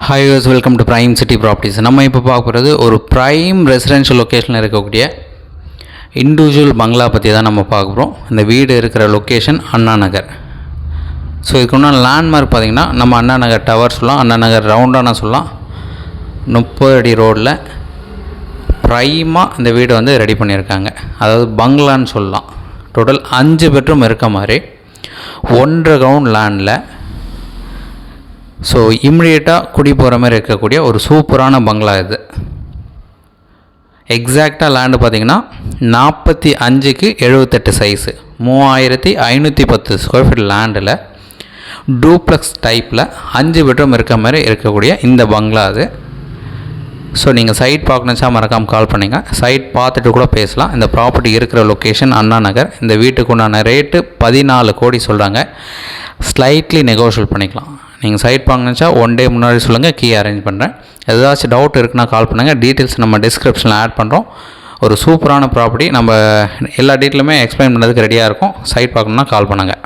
Hi use welcome to prime city properties. நம்ம இப்போ பார்க்க போகிறது ஒரு ப்ரைம் ரெசிடென்ஷியல் லொக்கேஷனில் இருக்கக்கூடிய இண்டிவிஜுவல் பங்களா பற்றி தான் நம்ம பார்க்க போகிறோம். இந்த வீடு இருக்கிற லொக்கேஷன் அண்ணா நகர். ஸோ இதுக்கு முன்னாடி லேண்ட்மார்க் பார்த்திங்கன்னா நம்ம அண்ணா நகர் டவர் சொல்லலாம், அண்ணா நகர் ரவுண்டானா சொல்லலாம். 30 அடி ரோடில் ப்ரைமாக இந்த வீடு வந்து ரெடி பண்ணியிருக்காங்க. அதாவது பங்களான்னு சொல்லலாம். டோட்டல் 5 பெட்ரூம் இருக்க மாதிரி 1.5 கிரவுண்ட் லேண்டில் ஸோ இம்மிடியேட்டாக குடி போகிற மாதிரி இருக்கக்கூடிய ஒரு சூப்பரான பங்களா இது. எக்ஸாக்டாக லேண்டு பார்த்திங்கன்னா 45க்கு 78 சைஸு, 3510 ஸ்கொயர் ஃபீட் லேண்டில் டூப்ளெக்ஸ் டைப்பில் 5 பெட்ரூம் இருக்க மாதிரி இருக்கக்கூடிய இந்த பங்களா அது. ஸோ நீங்கள் சைட் பார்க்கணுச்சா மறக்காமல் கால் பண்ணிங்க. சைட் பார்த்துட்டு கூட பேசலாம். இந்த ப்ராப்பர்ட்டி இருக்கிற லொக்கேஷன் அண்ணா நகர். இந்த வீட்டுக்கு உண்டான ரேட்டு 14 கோடி சொல்கிறாங்க. ஸ்லைட்லி நெகோஷியல் பண்ணிக்கலாம். நீங்கள் சைட் பார்க்கணுச்சா 1 டே முன்னாடி சொல்லுங்கள், கீ அரேஞ்ச் பண்ணுறேன். ஏதாச்சும் டவுட் இருக்குன்னா கால் பண்ணுங்கள். டீட்டெயில்ஸ் நம்ம டிஸ்கிரிப்ஷனில் ஆட் பண்ணுறோம். ஒரு சூப்பரான ப்ராப்பர்ட்டி. நம்ம எல்லா டீட்டெயிலுமே எக்ஸ்பிளைன் பண்ணுறதுக்கு ரெடியாக இருக்கும். சைட் பார்க்கணுன்னா கால் பண்ணுங்கள்.